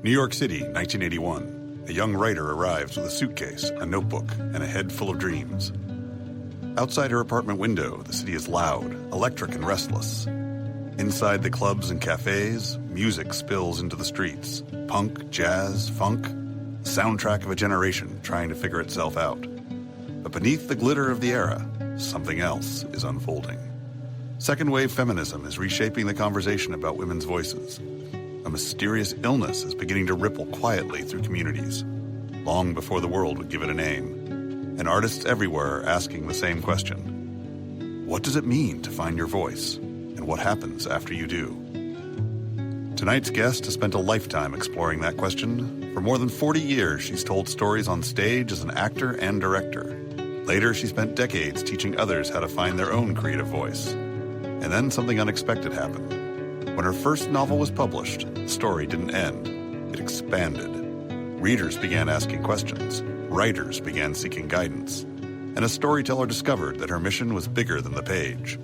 New York City, 1981. A young writer arrives with a suitcase, a notebook, and a head full of dreams. Outside her apartment window, the city is loud, electric, and restless. Inside the clubs and cafes, music spills into the streets. Punk, jazz, funk, soundtrack of a generation trying to figure itself out. But beneath the glitter of the era, something else is unfolding. Second-wave feminism is reshaping the conversation about women's voices. A mysterious illness is beginning to ripple quietly through communities, long before the world would give it a name. And artists everywhere are asking the same question. What does it mean to find your voice? And what happens after you do? Tonight's guest has spent a lifetime exploring that question. For more than 40 years, she's told stories on stage as an actor and director. Later, she spent decades teaching others how to find their own creative voice. And then something unexpected happened. When her first novel was published, the story didn't end. It expanded. Readers began asking questions. Writers began seeking guidance. And a storyteller discovered that her mission was bigger than the page.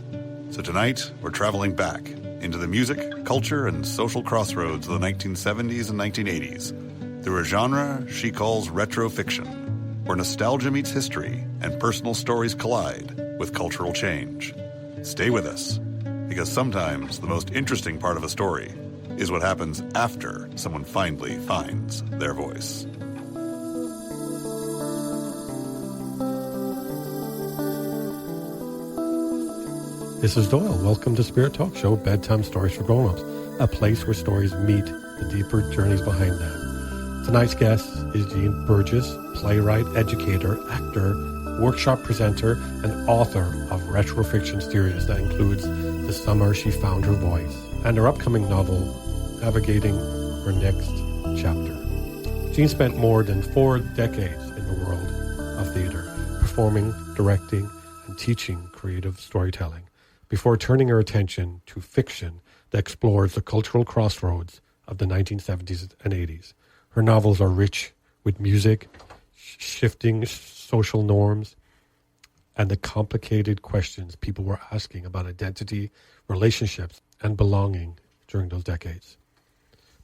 So tonight, we're traveling back into the music, culture, and social crossroads of the 1970s and 1980s through a genre she calls retro fiction, where nostalgia meets history and personal stories collide with cultural change. Stay with us, because sometimes the most interesting part of a story is what happens after someone finally finds their voice. This is Doyle. Welcome to Spirit Talk Show, Bedtime Stories for Grown-Ups, a place where stories meet the deeper journeys behind them. Tonight's guest is Jean Burgess, playwright, educator, actor, workshop presenter, and author of retro fiction series that includes The Summer She Found Her Voice and her upcoming novel, Navigating Her Next Chapter. Jean spent more than 4 decades in the world of theater, performing, directing, and teaching creative storytelling, before turning her attention to fiction that explores the cultural crossroads of the 1970s and 80s. Her novels are rich with music, shifting social norms, and the complicated questions people were asking about identity, relationships, and belonging during those decades.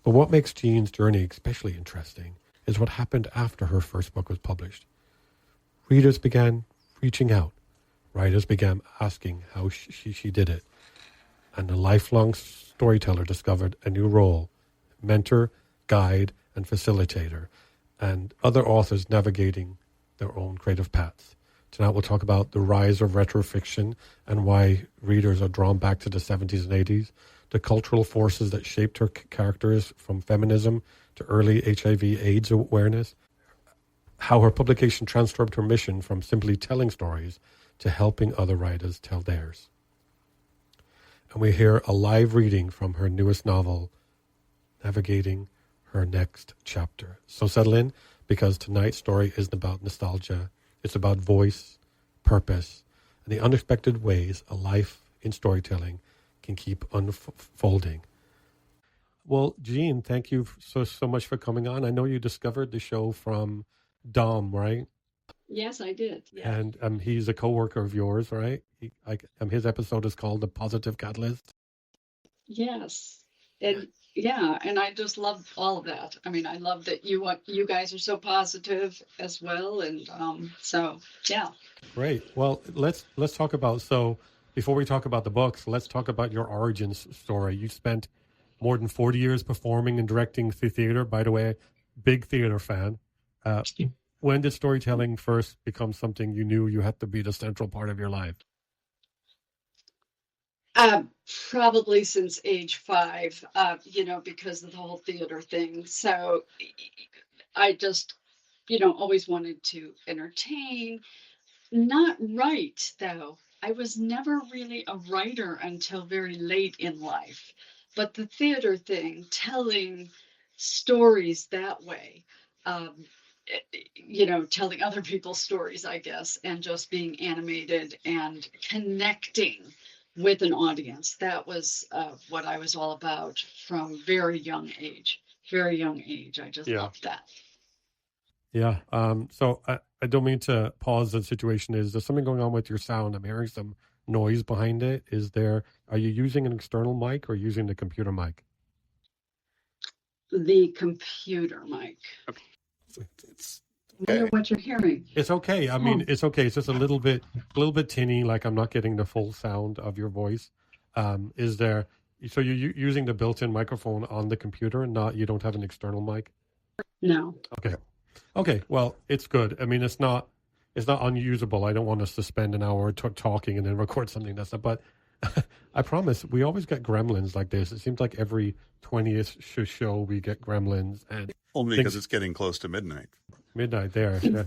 But what makes Jean's journey especially interesting is what happened after her first book was published. Readers began reaching out. Writers began asking how she did it. And the lifelong storyteller discovered a new role, mentor, guide, and facilitator, and other authors navigating their own creative paths. Tonight we'll talk about the rise of retrofiction and why readers are drawn back to the 70s and 80s, the cultural forces that shaped her characters from feminism to early HIV/AIDS awareness, how her publication transformed her mission from simply telling stories to helping other writers tell theirs. And we hear a live reading from her newest novel, Navigating Her Next Chapter. So settle in, because tonight's story isn't about nostalgia. It's about voice, purpose, and the unexpected ways a life in storytelling can keep unfolding. Well, Jean, thank you so much for coming on. I know you discovered the show from Dom, right? Yes, I did. Yeah. And he's a coworker of yours, right? His episode is called The Positive Catalyst. Yes. And yeah, and I just love all of that. I mean, I love that you guys are so positive as well. And so, yeah. Great. Well, let's talk about, so before we talk about the books, let's talk about your origins story. You spent more than 40 years performing and directing theater. By the way, big theater fan. When did storytelling first become something you knew you had to be the central part of your life? Probably since age 5, because of the whole theater thing. So I just, always wanted to entertain, not write, though. I was never really a writer until very late in life. But the theater thing, telling stories that way, telling other people's stories, I guess, and just being animated and connecting with an audience. That was what I was all about from very young age. I just loved that. Yeah. So I don't mean to pause the situation. Is there something going on with your sound? I'm hearing some noise behind it. Are you using an external mic or using the computer mic? the computer mic. It's I wonder what you're hearing. It's okay. I mean, it's okay. It's just a little bit tinny. Like I'm not getting the full sound of your voice. Is there? So you're using the built-in microphone on the computer, and you don't have an external mic? No. Okay. Okay. Well, it's good. I mean, it's not unusable. I don't want us to spend an hour talking and then record something that's not. But I promise, we always get gremlins like this. It seems like every 20th show we get gremlins, and only because it's getting close to midnight. Midnight there. Yeah.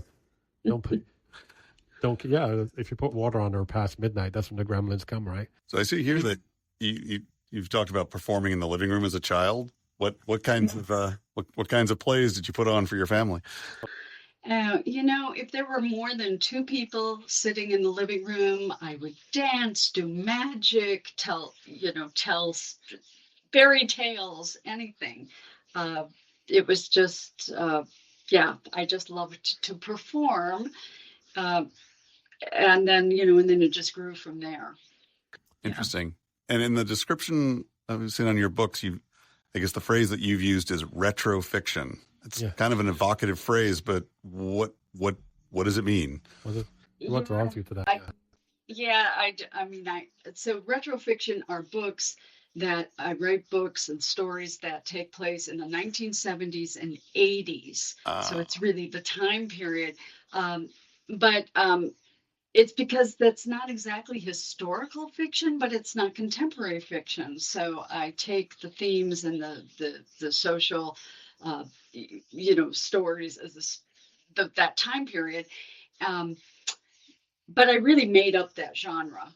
Don't. Yeah. If you put water on her past midnight, that's when the gremlins come, right? So I see here that you've talked about performing in the living room as a child. What kinds of plays did you put on for your family? If there were more than two people sitting in the living room, I would dance, do magic, tell fairy tales, anything. It was just, I just loved to perform. And then it just grew from there. Interesting. Yeah. And in the description I've seen on your books, I guess the phrase that you've used is retrofiction. It's kind of an evocative phrase, but what does it mean? What draws you to that? So retrofiction are books that I write books and stories that take place in the 1970s and 80s. So it's really the time period. But it's because that's not exactly historical fiction, but it's not contemporary fiction. So I take the themes and the social, stories as that time period. But I really made up that genre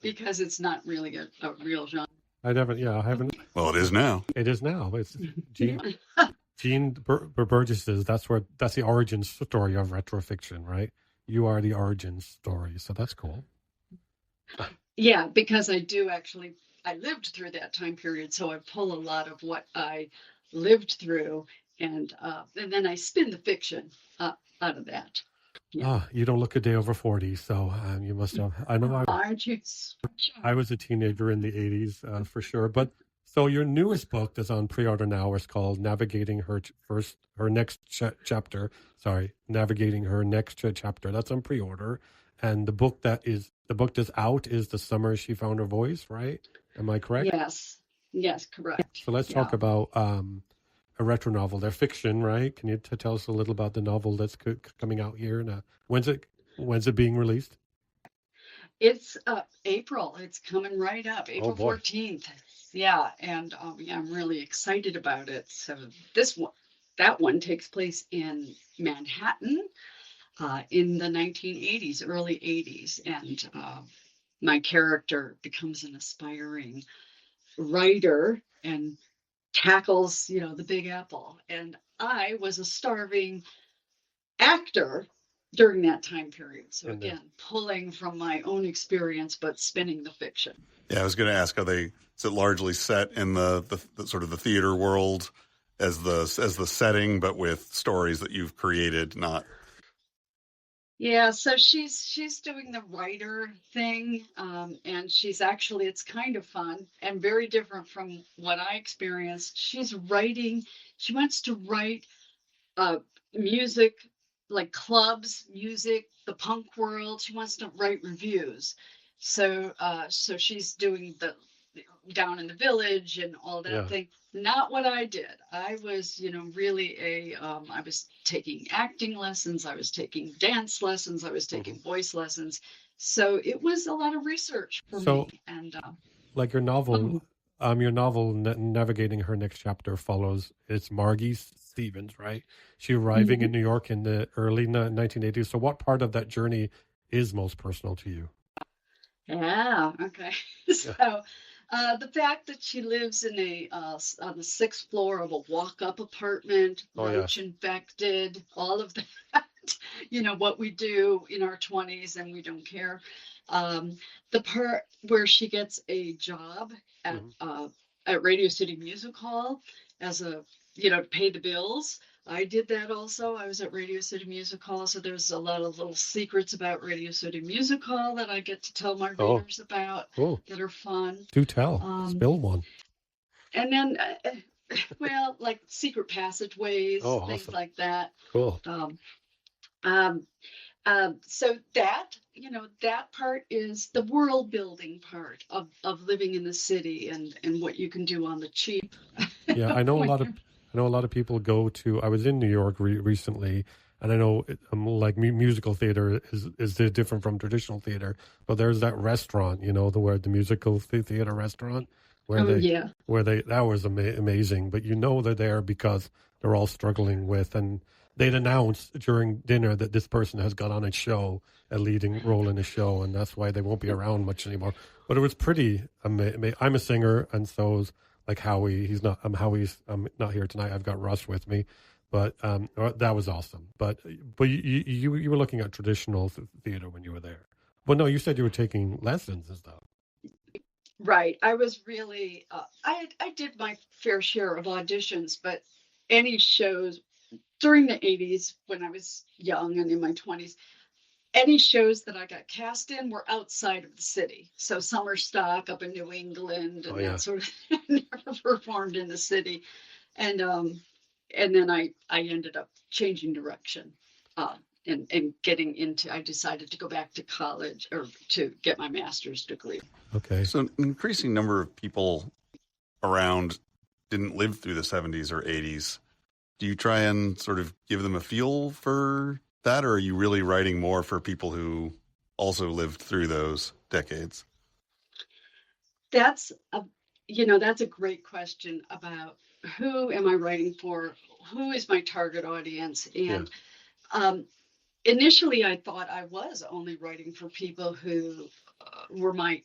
because it's not really a real genre. I haven't. Well, it is now. It is now. It's Jean Burgess's. That's the origin story of retrofiction, right? You are the origin story, so that's cool. Yeah, because I lived through that time period, so I pull a lot of what I lived through, and then I spin the fiction out of that. Yeah. You don't look a day over 40, so you must have. I know. I was a teenager in the 80s for sure, but. So your newest book that's on pre-order now is called Navigating Her Next Chapter. Sorry, Navigating Her Next Chapter. That's on pre-order, and the book that's out is The Summer She Found Her Voice. Right? Am I correct? Yes, correct. So let's talk about a retro novel. They're fiction, right? Can you tell us a little about the novel that's coming out here? And when's it being released? It's April. It's coming right up, April 14th. Yeah, and I'm really excited about it. So that one takes place in Manhattan in the 1980s, early 80s, and my character becomes an aspiring writer and tackles, the Big Apple. And I was a starving actor during that time period. So again, pulling from my own experience, but spinning the fiction. Yeah, I was going to ask, is it largely set in the sort of the theater world as the setting, but with stories that you've created, not? Yeah, so she's doing the writer thing, and it's kind of fun and very different from what I experienced. She wants to write music, like clubs, music, the punk world. She wants to write reviews. So she's doing the down in the village and all that thing. Not what I did. I was, really I was taking acting lessons. I was taking dance lessons. I was taking voice lessons. So it was a lot of research for me. And like your novel, Navigating Her Next Chapter follows, it's Margie Stevens, right? She arriving in New York in the early 1980s. So what part of that journey is most personal to you? Yeah. Okay. So the fact that she lives in on the sixth floor of a walk-up apartment, roach infected, all of that, what we do in our 20s and we don't care. The part where she gets a job at Radio City Music Hall as to pay the bills. I did that also. I was at Radio City Music Hall, so there's a lot of little secrets about Radio City Music Hall that I get to tell my readers about that are fun. Do tell. Spill one. And then, well, like secret passageways, Oh, things awesome. like that. Cool. Um, um, so that, that part is the world building part of living in the city and what you can do on the cheap. Yeah, when I know a lot of people go to. I was in New York recently, and I know like musical theater is different from traditional theater. But there's that restaurant, the musical theater restaurant where Oh, they yeah. that was amazing. But they're there because they're all struggling with, and they'd announce during dinner that this person has got on a show, a leading role in a show, and that's why they won't be around much anymore. But it was pretty amazing. I'm a singer, and so like Howie. Howie's not here tonight. I've got Russ with me, but that was awesome. But you were looking at traditional theater when you were there. Well, no, you said you were taking lessons and stuff. Right. I was really, I did my fair share of auditions, but any shows during the 80s when I was young and in my 20s, any shows that I got cast in were outside of the city. So summer stock up in New England Oh and yeah. that sort of never performed in the city. And then I ended up changing direction. And getting into, I decided to go back to college or to get my master's degree. Okay. So an increasing number of people around didn't live through the 70s or 80s. Do you try and sort of give them a feel for that, or are you really writing more for people who also lived through those decades? That's a, that's a great question about who am I writing for? Who is my target audience? Yeah. And um, initially I thought I was only writing for people who were my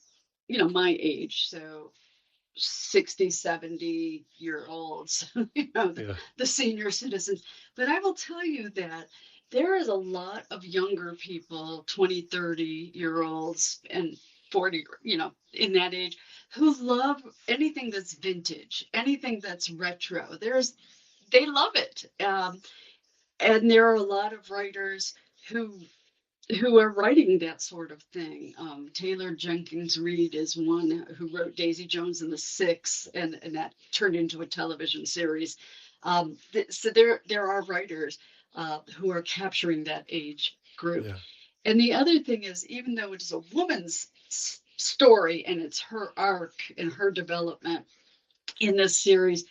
age. So 60, 70-year olds, Yeah. the senior citizens. But I will tell you that there is a lot of younger people, 20, 30-year olds and 40, in that age, who love anything that's vintage, anything that's retro. They love it. And there are a lot of writers who are writing that sort of thing. Taylor Jenkins Reid is one who wrote Daisy Jones and the Six, and that turned into a television series. So there are writers who are capturing that age group. Yeah. And the other thing is, even though it is a woman's story and it's her arc and her development in this series,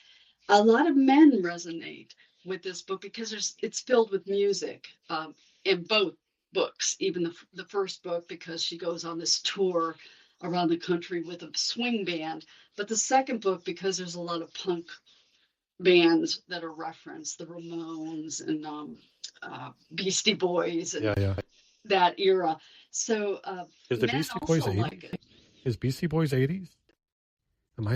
a lot of men resonate with this book because it's filled with music in both books, even the first book, because she goes on this tour around the country with a swing band, but the second book because there's a lot of punk bands that are referenced, the Ramones and Beastie Boys and Yeah. Yeah. that era. So Is the men Beastie Boys also 80s? like it. Is Beastie Boys 80s?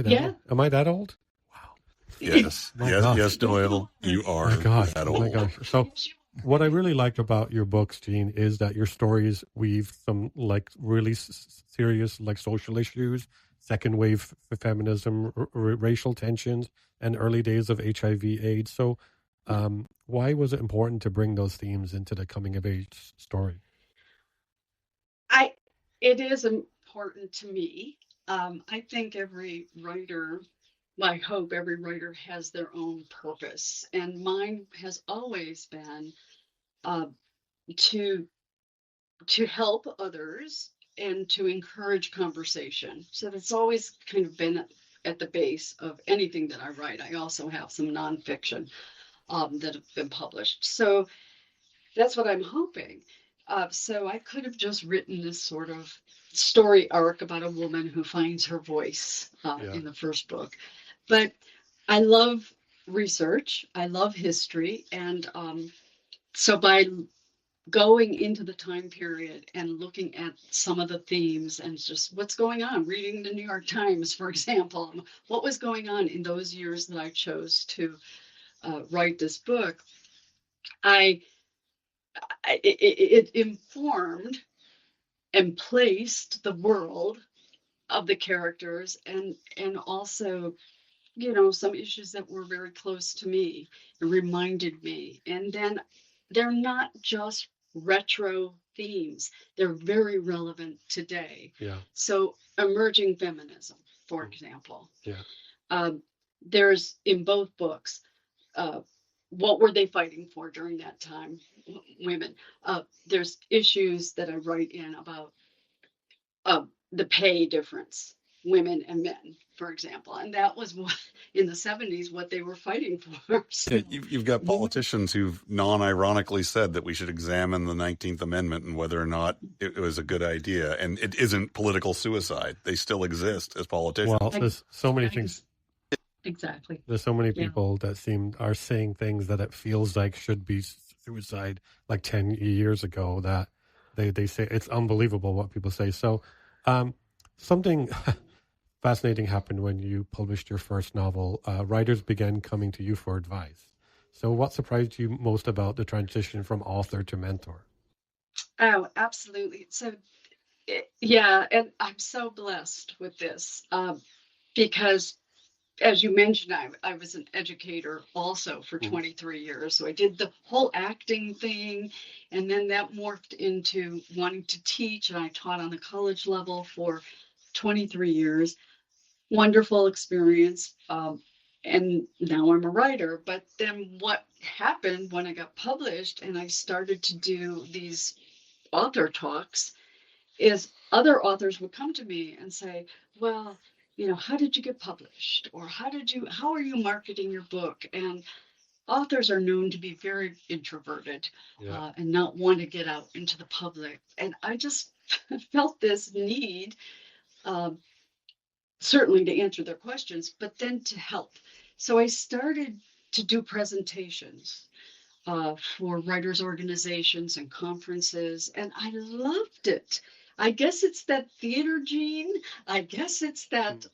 Yeah. Am I that old? Wow. Yes. My yes, gosh. yes, Doyle, you are My gosh. that Oh my old. gosh. So what I really liked about your books, Jean, is that your stories weave some like really serious like social issues, second wave feminism, racial tensions, and early days of HIV/AIDS. So, why was it important to bring those themes into the coming of age story? It is important to me. I think every writer, I hope every writer has their own purpose, and mine has always been uh, to help others and to encourage conversation. So that's always kind of been at the base of anything that I write. I also have some nonfiction that have been published. So that's what I'm hoping. So I could have just written this sort of story arc about a woman who finds her voice Yeah. in the first book. But I love research, I love history. And so by going into the time period and looking at some of the themes and just what's going on, reading the New York Times, for example, what was going on in those years that I chose to write this book, it informed and placed the world of the characters and also some issues that were very close to me and reminded me. And then they're not just retro themes, they're very relevant today. Yeah. So emerging feminism, for example, Yeah. um, there's in both books, what were they fighting for during that time? Women. There's issues that I write in about the pay difference, women and men, for example. And that was what, in the 70s, what they were fighting for. So, Yeah, you've got politicians who've non-ironically said that we should examine the 19th Amendment and whether or not it was a good idea. And it isn't political suicide. They still exist as politicians. Well, there's so many things. Exactly. There's so many people that are saying things that it feels like should be suicide like 10 years ago, that they say it's unbelievable what people say. So something fascinating happened when you published your first novel. Writers began coming to you for advice. So what surprised you most about the transition from author to mentor? Oh, absolutely. So, yeah, and I'm so blessed with this because, as you mentioned, I was an educator also for 23 years. So I did the whole acting thing, and then that morphed into wanting to teach, and I taught on the college level for 23 years. Wonderful experience. And now I'm a writer. But then what happened when I got published and I started to do these author talks is other authors would come to me and say, well, how did you get published? Or how are you marketing your book? And authors are known to be very introverted and not want to get out into the public. And I just felt this need, certainly to answer their questions, but then to help. So I started to do presentations for writers' organizations and conferences, and I loved it. I guess it's that theater gene. I guess it's that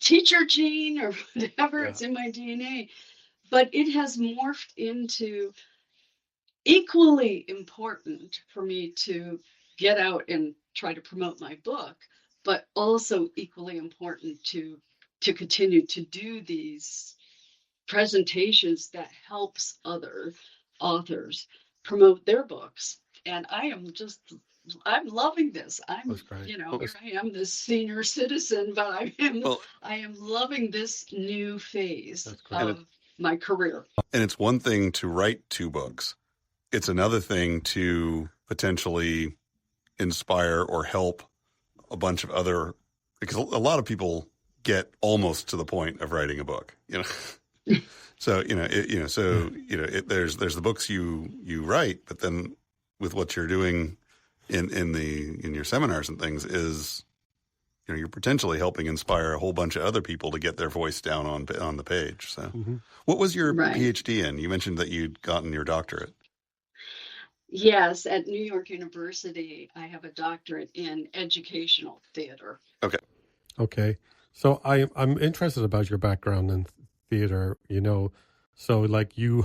teacher gene or whatever. It's in my DNA. But it has morphed into equally important for me to get out and try to promote my book, but also equally important to continue to do these presentations that helps other authors promote their books. And I'm loving this. Here I am, this senior citizen, but I am loving this new phase of my career. And it's one thing to write 2 books. It's another thing to potentially inspire or help a bunch of other, because a lot of people get almost to the point of writing a book, So, there's the books you write, but then with what you're doing in your seminars and things is, you're potentially helping inspire a whole bunch of other people to get their voice down on the page. So what was your PhD in? You mentioned that you'd gotten your doctorate. Yes, at New York University, I have a doctorate in educational theater. Okay. So I'm interested about your background in theater, so like you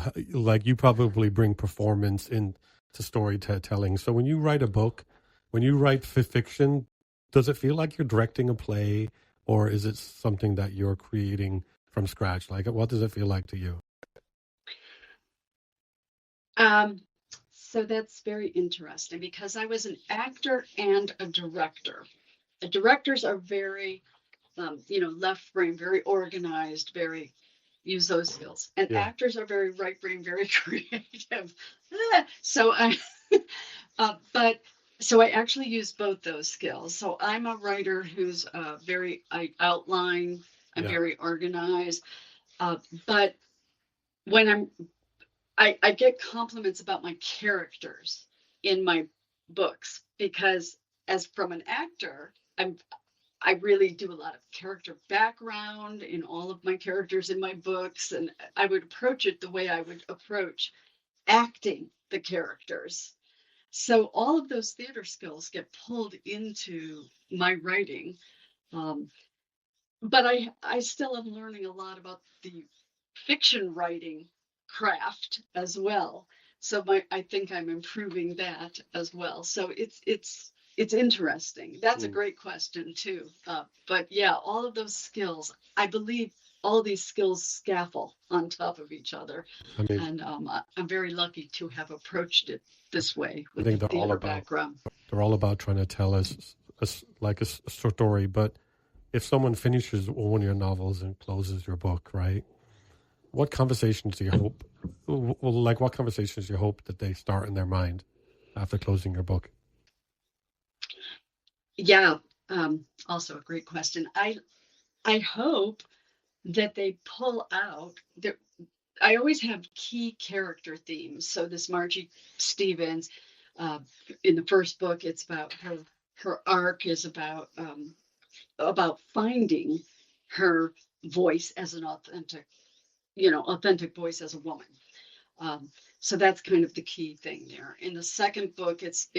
probably bring performance into storytelling. So when you write a book, when you write fiction, does it feel like you're directing a play, or is it something that you're creating from scratch? Like, what does it feel like to you? So that's very interesting because I was an actor and a director. The directors are very, left brain, very organized, very use those skills. And actors are very right brain, very creative. So I actually use both those skills. So I'm a writer who's I outline, I'm very organized. But when I get compliments about my characters in my books because as from an actor, I really do a lot of character background in all of my characters in my books, and I would approach it the way I would approach acting the characters. So all of those theater skills get pulled into my writing. But I still am learning a lot about the fiction writing craft as well. So I think I'm improving that as well. So it's interesting. That's a great question too. But yeah, all of those skills, I believe all these skills scaffold on top of each other. And I'm very lucky to have approached it this way with the theater background. They're all about trying to tell us like a story, but if someone finishes one of your novels and closes your book, right? What conversations do you hope? Well, like what conversations do you hope that they start in their mind after closing your book? Yeah, also a great question. I hope that they pull out that I always have key character themes. So this Margie Stevens, uh, in the first book, it's about her arc is about finding her voice as an authentic voice as a woman. So that's kind of the key thing there. In the second book, it's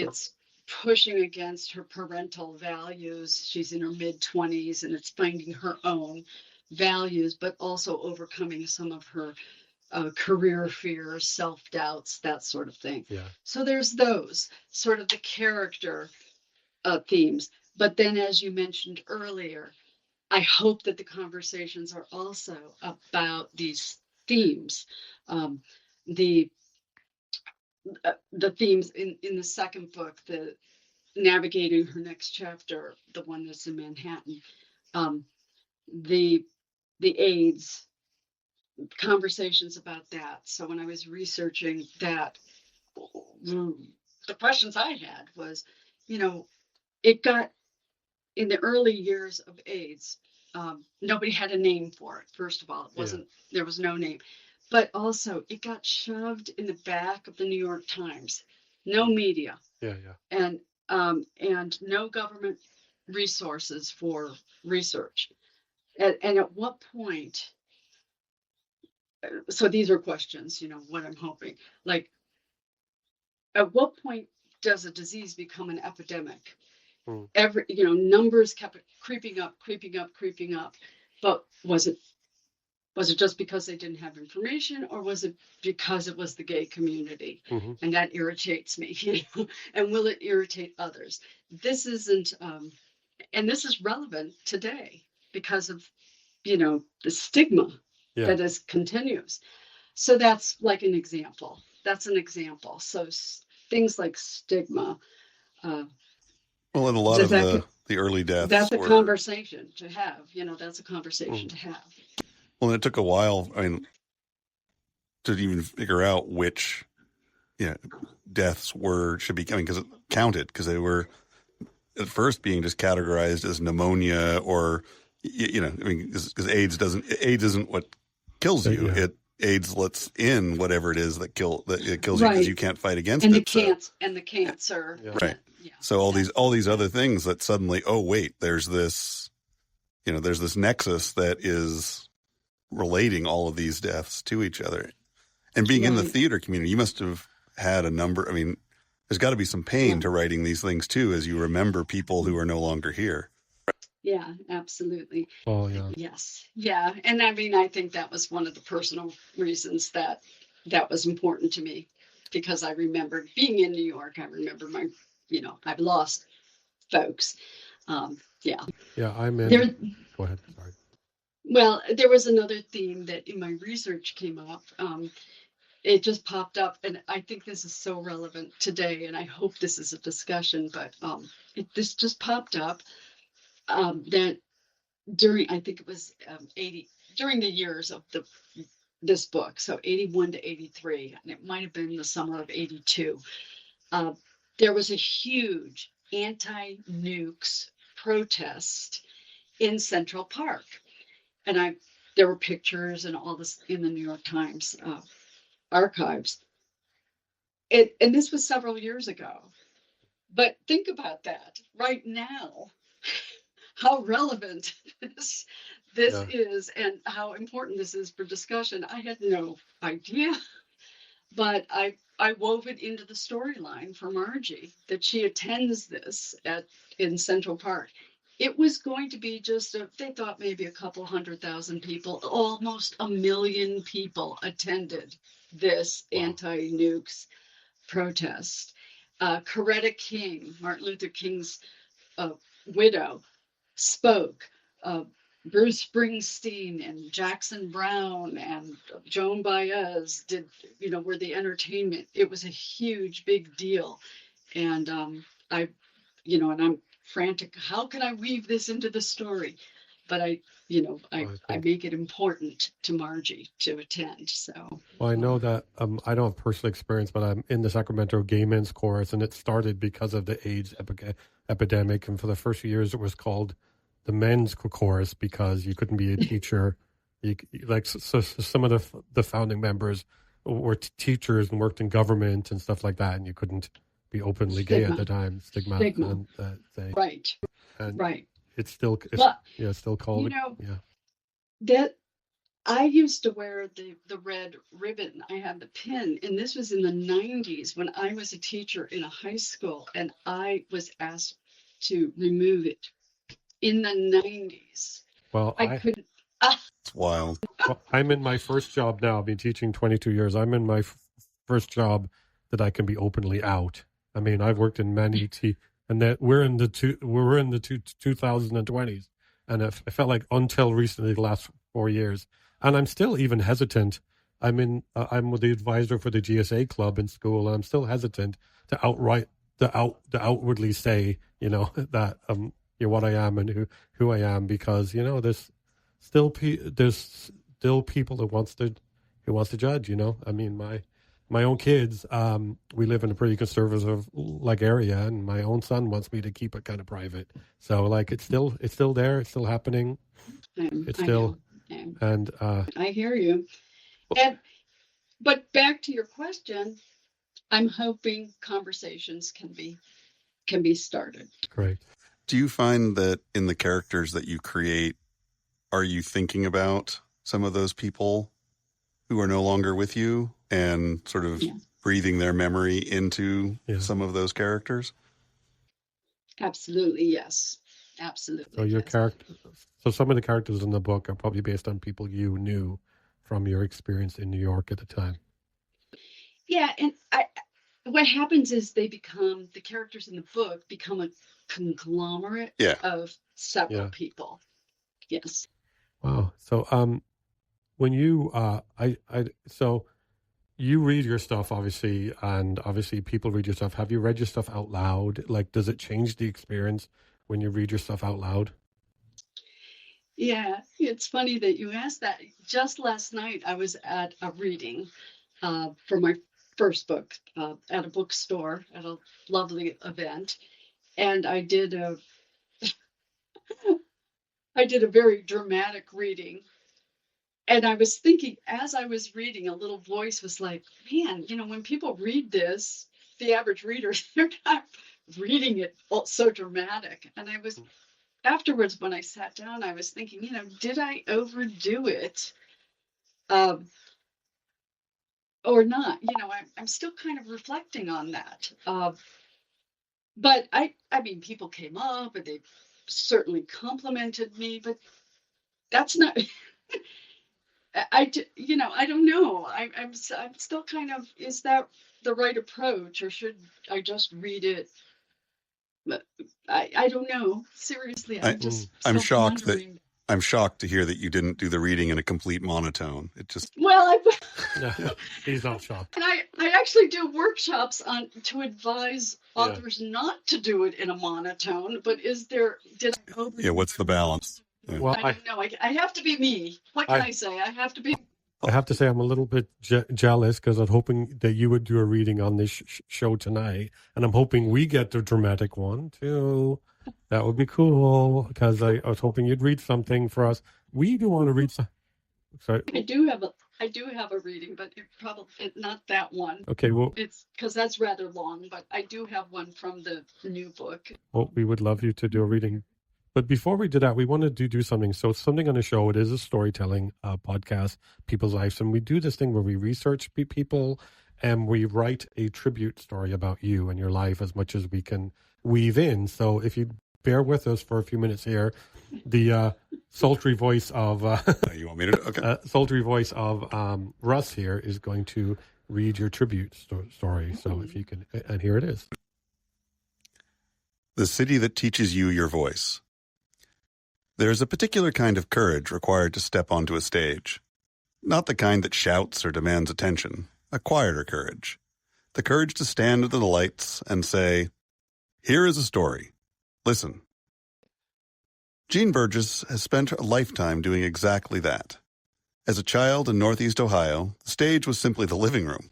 pushing against her parental values. She's in her mid-20s, and it's finding her own values, but also overcoming some of her career fears, self-doubts, that sort of thing. Yeah. So there's those sort of the character themes. But then, as you mentioned earlier, I hope that the conversations are also about these themes. Um, the the themes in the second book, the navigating her next chapter, the one that's in Manhattan, um, the AIDS conversations about that. So when I was researching that, the questions I had was, it got in the early years of AIDS, nobody had a name for it. First of all, it wasn't, there was no name, but also it got shoved in the back of the New York Times, no media, and no government resources for research. And at what point, so these are questions, what I'm hoping, like, at what point does a disease become an epidemic? Every, numbers kept creeping up, but was it just because they didn't have information, or was it because it was the gay community? And that irritates me. And will it irritate others? This isn't and this is relevant today because of the stigma that is continues. So that's like an example. So things like stigma. Well, and a lot of the early deaths. That's a conversation to have. That's a conversation to have. Well, and it took a while, to even figure out which, deaths should be coming, because it counted, because they were at first being just categorized as pneumonia or, because AIDS isn't what kills you. AIDS lets in whatever it is that kills you, because you can't fight against it. And the cancer. Right. Yeah. So all these other things that suddenly, oh wait, there's this nexus that is relating all of these deaths to each other. And being in the theater community, you must have had a number. There's got to be some pain to writing these things too, as you remember people who are no longer here. Yeah, absolutely. Oh, yeah. Yes. Yeah. And I think that was one of the personal reasons that was important to me, because I remembered being in New York. I remember I've lost folks. Yeah. Yeah, I'm in. Go ahead. Sorry. Well, there was another theme that in my research came up. It just popped up, and I think this is so relevant today, and I hope this is a discussion, but this just popped up. That I think it was 80, during the years of this book, so 81 to 83, and it might have been the summer of 82, there was a huge anti-nukes protest in Central Park. And there were pictures and all this in the New York Times archives. And this was several years ago. But think about that right now, how relevant this is, and how important this is for discussion. I had no idea, but I wove it into the storyline for Margie, that she attends this in Central Park. It was going to be they thought maybe a couple 100,000 people. Almost 1 million people attended this anti-nukes protest. Coretta King, Martin Luther King's widow, spoke. Bruce Springsteen and Jackson Browne and Joan Baez were the entertainment. It was a huge, big deal. And and I'm frantic. How can I weave this into the story? but I I think. make it important to Margie to attend. So, Well, I know that I don't have personal experience, but I'm in the Sacramento Gay Men's Chorus, and it started because of the AIDS epidemic. And for the first few years, it was called the Men's Chorus because you couldn't be a teacher. So some of the founding members were teachers and worked in government and stuff like that, and you couldn't be openly gay at the time. Stigma. And, right, and right. it's still called. That I used to wear the red ribbon. I had the pin, and this was in the 90s when I was a teacher in a high school, and I was asked to remove it in the 90s. Well, I couldn't. It's wild. Well, I'm in my first job now. I've been teaching 22 years. I'm in my first job that I can be openly out. I mean, I've worked in many and that we're in the 2020s, and I felt like until recently, the last 4 years, and I'm still even hesitant. I'm with the advisor for the GSA club in school, and I'm still hesitant to outwardly say, that you're what I am and who I am, because there's still people who wants to judge. I mean, my own kids, we live in a pretty conservative area, and my own son wants me to keep it kind of private. So it's still there, it's still happening. And I hear you. But back to your question, I'm hoping conversations can be started. Great. Do you find that in the characters that you create, are you thinking about some of those people who are no longer with you and sort of breathing their memory into some of those characters? Absolutely, yes. Absolutely. So so some of the characters in the book are probably based on people you knew from your experience in New York at the time. Yeah, and what happens is the characters in the book become a conglomerate of several people. Yes. Wow. So when you so you read your stuff, obviously, and obviously people read your stuff. Have you read your stuff out loud? Does it change the experience when you read your stuff out loud? Yeah, it's funny that you asked that. Just last night, I was at a reading for my first book at a bookstore at a lovely event, and I did a very dramatic reading. And I was thinking, as I was reading, a little voice was like, man, when people read this, the average reader, they're not reading it so dramatic. And I was, afterwards, when I sat down, I was thinking, did I overdo it or not? I'm still kind of reflecting on that. But I mean, people came up and they certainly complimented me, but that's not... I don't know. I'm still kind of, is that the right approach, or should I just read it? I don't know. Seriously, I'm shocked wondering. I'm shocked to hear that you didn't do the reading in a complete monotone. It just he's not shocked. And I actually do workshops to advise authors not to do it in a monotone. But did I overdo it? what's the balance? Yeah. Well, I don't know. I have to be me. What can I say? I have to be. I have to say I'm a little bit jealous because I'm hoping that you would do a reading on this show tonight, and I'm hoping we get the dramatic one too. That would be cool because I was hoping you'd read something for us. We do want to read some. Sorry. I do have a reading, but not that one. Okay, well, it's because that's rather long, but I do have one from the new book. Well, we would love you to do a reading. But before we do that, we wanted to do something. So something on the show, it is a storytelling podcast, people's lives. And we do this thing where we research people and we write a tribute story about you and your life as much as we can weave in. So if you bear with us for a few minutes here, the sultry voice of you want me to? Okay. Sultry voice of Russ here is going to read your tribute story. So if you can, and here it is. The city that teaches you your voice. There's a particular kind of courage required to step onto a stage. Not the kind that shouts or demands attention, a quieter courage. The courage to stand under the lights and say, "Here is a story. Listen." Jean Burgess has spent a lifetime doing exactly that. As a child in Northeast Ohio, the stage was simply the living room.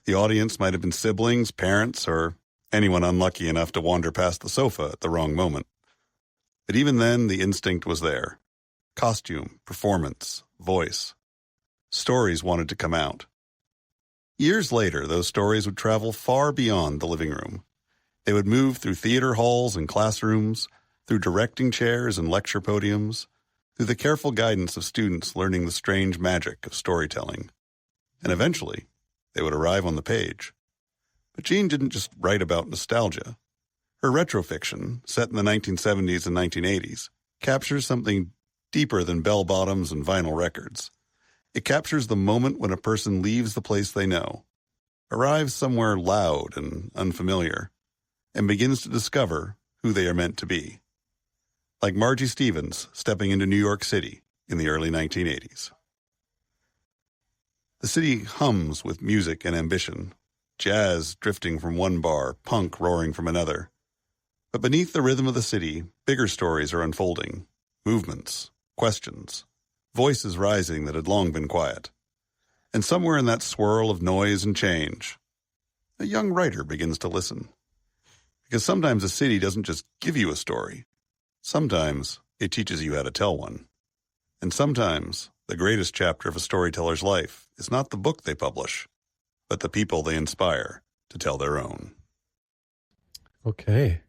The audience might have been siblings, parents, or anyone unlucky enough to wander past the sofa at the wrong moment. But even then, the instinct was there. Costume, performance, voice. Stories wanted to come out. Years later, those stories would travel far beyond the living room. They would move through theater halls and classrooms, through directing chairs and lecture podiums, through the careful guidance of students learning the strange magic of storytelling. And eventually, they would arrive on the page. But Jean didn't just write about nostalgia. Her retrofiction, set in the 1970s and 1980s, captures something deeper than bell-bottoms and vinyl records. It captures the moment when a person leaves the place they know, arrives somewhere loud and unfamiliar, and begins to discover who they are meant to be. Like Margie Stevens stepping into New York City in the early 1980s. The city hums with music and ambition, jazz drifting from one bar, punk roaring from another. But beneath the rhythm of the city, bigger stories are unfolding, movements, questions, voices rising that had long been quiet. And somewhere in that swirl of noise and change, a young writer begins to listen. Because sometimes a city doesn't just give you a story. Sometimes it teaches you how to tell one. And sometimes the greatest chapter of a storyteller's life is not the book they publish, but the people they inspire to tell their own. Okay.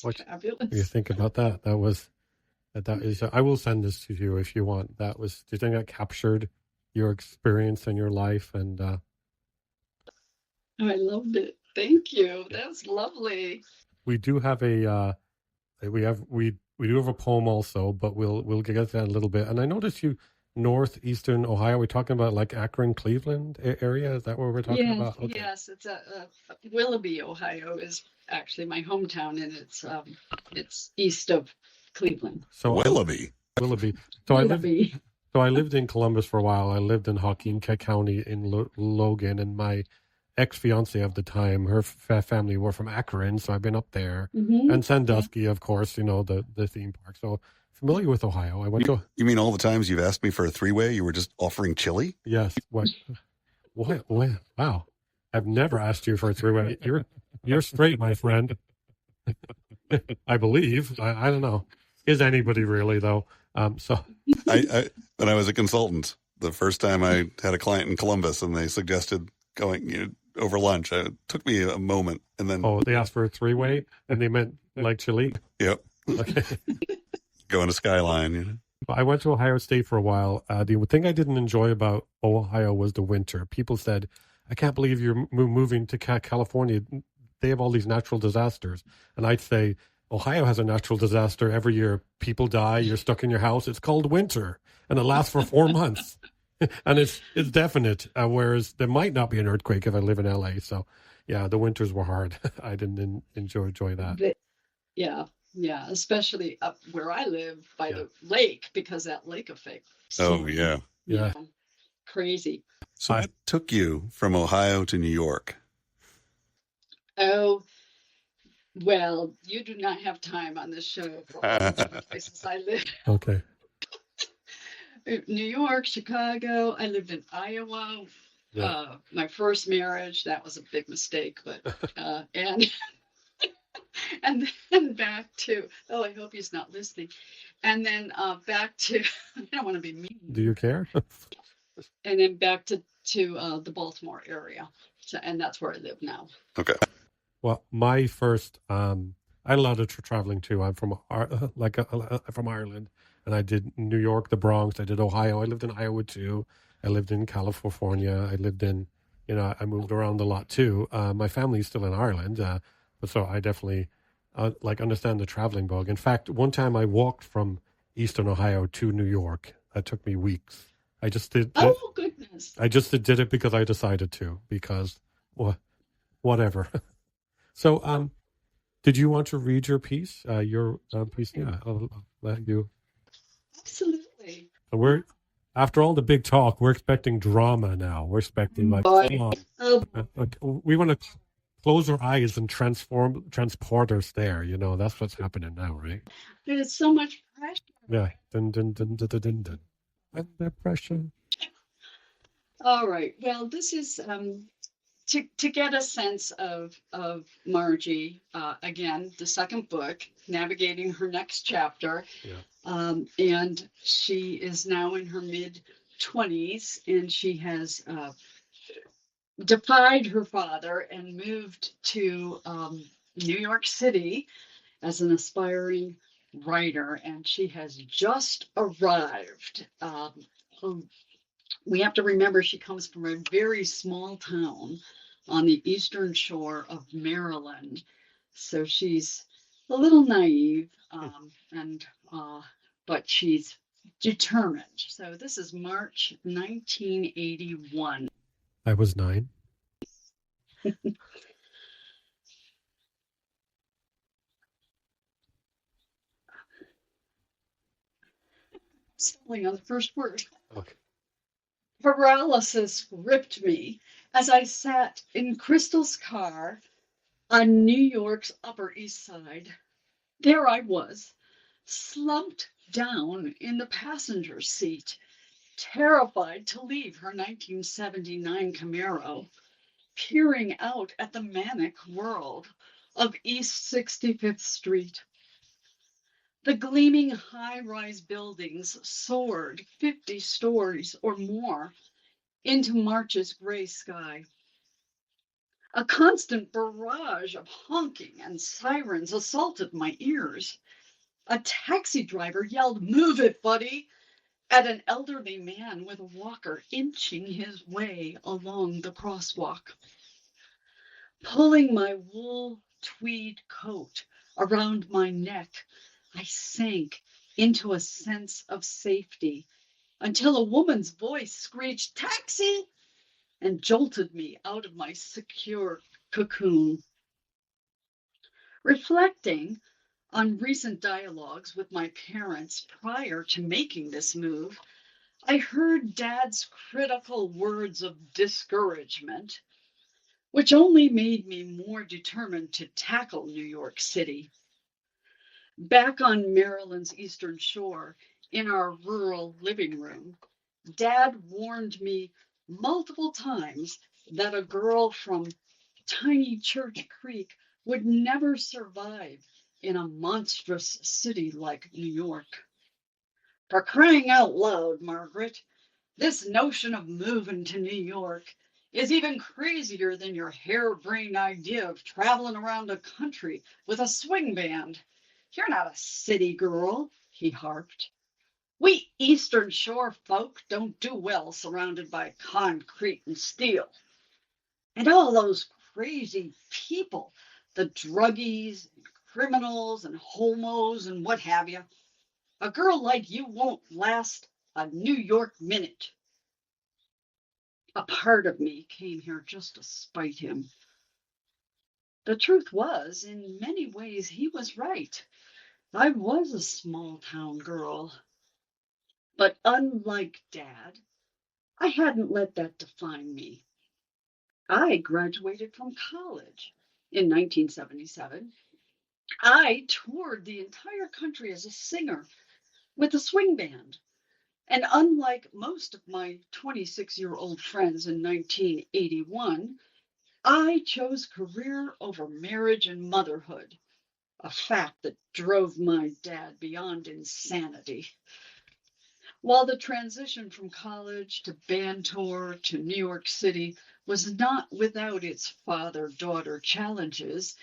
What fabulous. Do you think about that? That is. I will send this to you if you want. Do you think that captured your experience in your life? And I loved it. Thank you. That's lovely. We do have we do have a poem also, but we'll get to that in a little bit. And I noticed you northeastern Ohio. We're talking about like Akron, Cleveland area. Is that what we're talking about? Okay. Yes, it's Willoughby, Ohio is actually my hometown, and it's east of Cleveland. So Willoughby. So Willoughby. I lived in Columbus for a while. I lived in Joaquin County in Logan, and my ex-fiance of the time, her family were from Akron, so I've been up there. Mm-hmm. And Sandusky, of course, the theme park. So familiar with Ohio. I went to. You mean all the times you've asked me for a three-way, you were just offering chili? Yes. What? Wow. I've never asked you for a three-way. You're straight, my friend. I believe. I don't know. Is anybody really though? So I when I was a consultant, the first time I had a client in Columbus, and they suggested going over lunch. It took me a moment, and then they asked for a three-way, and they meant like chili. Yep. Okay. Going to Skyline. I went to Ohio State for a while. The thing I didn't enjoy about Ohio was the winter. People said, "I can't believe you're moving to California. They have all these natural disasters." And I'd say, Ohio has a natural disaster every year. People die. You're stuck in your house. It's called winter, and it lasts for 4 months. And it's definite, whereas there might not be an earthquake if I live in LA. So, yeah, the winters were hard. I didn't enjoy that. Yeah, especially up where I live by the lake, because that lake effect. Oh, yeah. Yeah. Crazy. So what took you from Ohio to New York? Oh, well, you do not have time on this show for all the places I live. Okay. New York, Chicago. I lived in Iowa. Yeah. My first marriage, that was a big mistake, but and then back to, I hope he's not listening. And then back to, I don't want to be mean. Do you care? And then back to the Baltimore area. So, and that's where I live now. Okay. Well, my first, I had a lot of traveling too. I'm from from Ireland, and I did New York, the Bronx. I did Ohio. I lived in Iowa too. I lived in California. I lived in, I moved around a lot too. My family's still in Ireland, but so I definitely understand the traveling bug. In fact, one time I walked from Eastern Ohio to New York. That took me weeks. I just did. Oh goodness! I just did it because I decided to. Because whatever. So, did you want to read your piece? Your piece? Yeah, I'll let you. Absolutely. After all the big talk, we're expecting drama now. We're expecting we want to close our eyes and transport us there. You know, that's what's happening now, right? There's so much pressure. Yeah. Dun, dun, dun, dun, dun, dun, dun. Under pressure. All right. Well, this is to get a sense of Margie, again, the second book, navigating her next chapter. Yeah. And she is now in her mid-20s, and she has defied her father and moved to New York City as an aspiring writer, and she has just arrived. We have to remember she comes from a very small town on the eastern shore of Maryland. So she's a little naive, but she's determined. So this is March 1981. I was 9. Stumbling on the first word. Okay. Paralysis gripped me as I sat in Crystal's car on New York's Upper East Side. There I was, slumped down in the passenger seat, terrified to leave her 1979 Camaro, peering out at the manic world of East 65th Street. The gleaming high-rise buildings soared 50 stories or more into March's gray sky. A constant barrage of honking and sirens assaulted my ears. A taxi driver yelled, "Move it, buddy," at an elderly man with a walker inching his way along the crosswalk. Pulling my wool tweed coat around my neck, I sank into a sense of safety until a woman's voice screeched, "Taxi!" and jolted me out of my secure cocoon. Reflecting on recent dialogues with my parents prior to making this move, I heard Dad's critical words of discouragement, which only made me more determined to tackle New York City. Back on Maryland's Eastern Shore, in our rural living room, Dad warned me multiple times that a girl from tiny Church Creek would never survive in a monstrous city like New York. For crying out loud, Margaret, this notion of moving to New York is even crazier than your harebrained idea of traveling around the country with a swing band. You're not a city girl, he harped. We Eastern Shore folk don't do well surrounded by concrete and steel. And all those crazy people, the druggies, and criminals, and homos, and what have you. A girl like you won't last a New York minute. A part of me came here just to spite him. The truth was, in many ways, he was right. I was a small town girl. But unlike Dad, I hadn't let that define me. I graduated from college in 1977. I toured the entire country as a singer with a swing band. And unlike most of my 26-year-old friends in 1981, I chose career over marriage and motherhood, a fact that drove my dad beyond insanity. While the transition from college to band tour to New York City was not without its father-daughter challenges,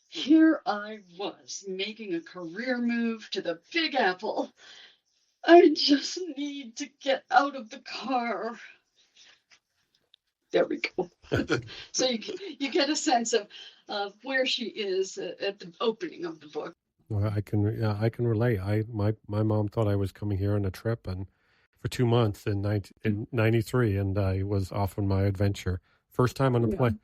here I was making a career move to the Big Apple. I just need to get out of the car. There we go. So you get a sense of where she is at the opening of the book. Well, I can relate. My mom thought I was coming here on a trip and for 2 months in 93, and I was off on my adventure. First time on a plane.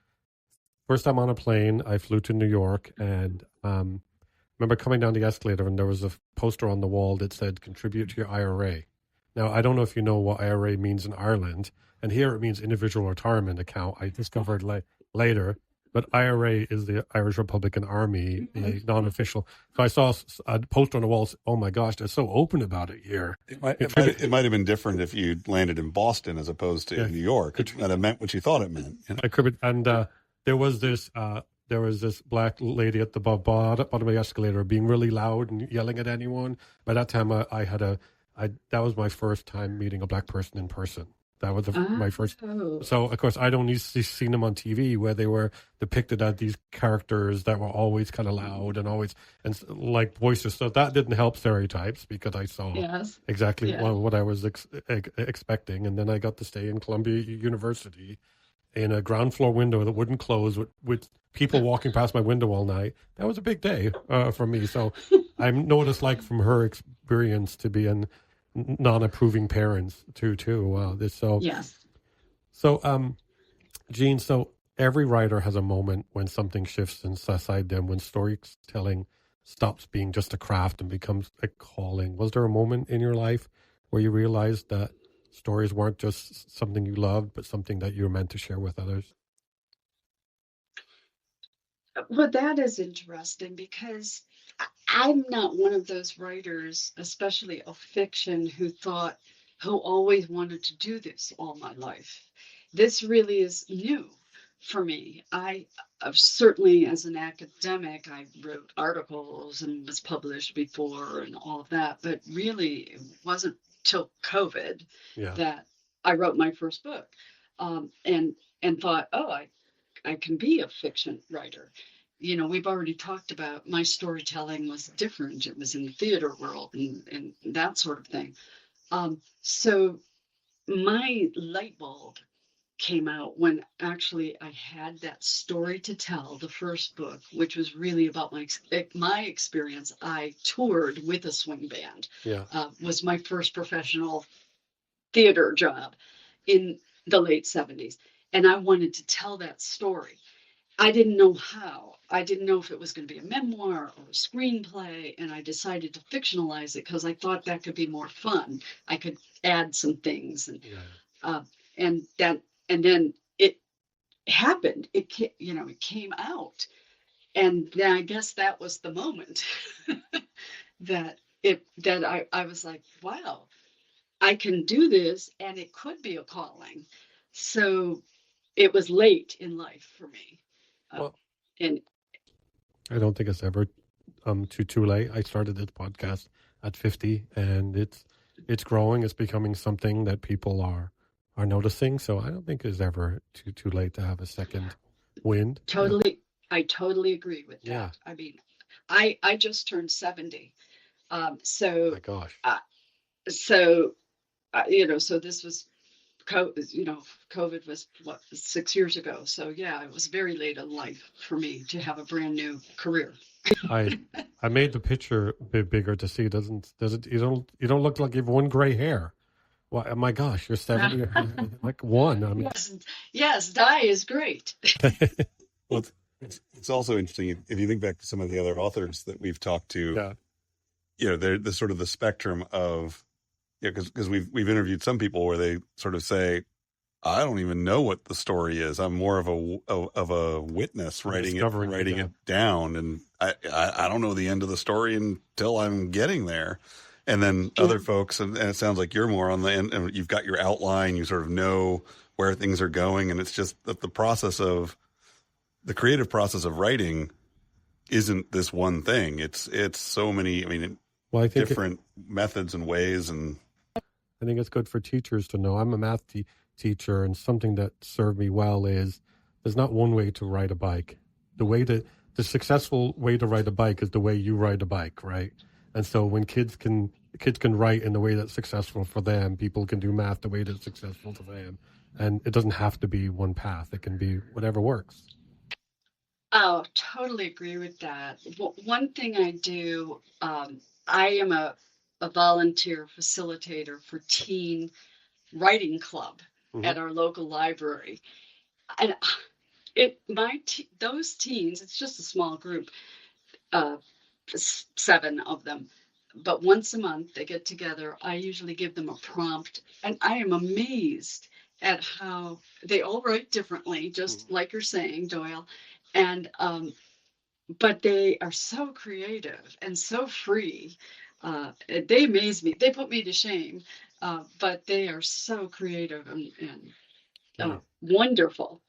First time on a plane, I flew to New York, and remember coming down the escalator, and there was a poster on the wall that said "Contribute to your IRA." Now, I don't know if you know what IRA means in Ireland, and here it means individual retirement account. I discovered later but IRA is the Irish Republican Army, a non-official. So I saw a poster on the walls. Oh my gosh, they're so open about it here. It might have been different if you landed in Boston as opposed to New York. It might have meant what you thought it meant. You know? I could, and there was this black lady at the bottom of the escalator being really loud and yelling at anyone. By that time, that was my first time meeting a black person in person. That was my first. So, of course, I'd only seen them on TV where they were depicted as these characters that were always kind of loud and like voices. So that didn't help stereotypes because I saw exactly what I was expecting. And then I got to stay in Columbia University in a ground floor window that wouldn't close with people walking past my window all night. That was a big day for me. So I know what it's like from her experience to be in non-approving parents too. Wow. So Jean, so every writer has a moment when something shifts inside them, when storytelling stops being just a craft and becomes a calling. Was there a moment in your life where you realized that stories weren't just something you loved, but something that you were meant to share with others? Well, that is interesting because I'm not one of those writers, especially of fiction, who always wanted to do this all my life. This really is new for me. I certainly, as an academic, I wrote articles and was published before and all of that, but really it wasn't till COVID that I wrote my first book, and thought, I can be a fiction writer. You know, we've already talked about my storytelling was different. It was in the theater world and that sort of thing. So my light bulb came out when actually I had that story to tell, the first book, which was really about my experience. I toured with a swing band. Was my first professional theater job in the late 70s. And I wanted to tell that story. I didn't know how. I didn't know if it was going to be a memoir or a screenplay, and I decided to fictionalize it because I thought that could be more fun. I could add some things, and then it happened. It came out, and then I guess that was the moment that I was like, wow, I can do this, and it could be a calling. So it was late in life for me. And I don't think it's ever too late. I started this podcast at 50, and it's growing. It's becoming something that people are noticing. So I don't think it's ever too late to have a second wind. Totally, I totally agree with that. Yeah. I mean, I just turned 70. So my gosh. So this was COVID was 6 years ago. So yeah, it was very late in life for me to have a brand new career. I made the picture a bit bigger to see. Doesn't you don't look like you have one gray hair. Well, oh my gosh, you're 70, like one. I mean, yes, dye is great. Well, it's also interesting if you think back to some of the other authors that we've talked to. They're the sort of the spectrum of. Yeah, because we've interviewed some people where they sort of say, I don't even know what the story is. I'm more of a witness writing it down, and I don't know the end of the story until I'm getting there. And then other folks, and it sounds like you're more on the end, and you've got your outline. You sort of know where things are going, and it's just that the creative process of writing isn't this one thing. It's so many. I mean, different methods and ways and. I think it's good for teachers to know. I'm a math teacher, and something that served me well is there's not one way to ride a bike. The successful way to ride a bike is the way you ride a bike, right? And so when kids can write in the way that's successful for them, people can do math the way that's successful to them, and it doesn't have to be one path. It can be whatever works. Oh, totally agree with that. One thing I do, I am a volunteer facilitator for teen writing club at our local library, and those teens, it's just a small group, 7 of them, but once a month they get together. I usually give them a prompt, and I am amazed at how they all write differently, just like you're saying, Doyle, And but they are so creative and so free. They amaze me. They put me to shame, but they are so creative and Right. wonderful.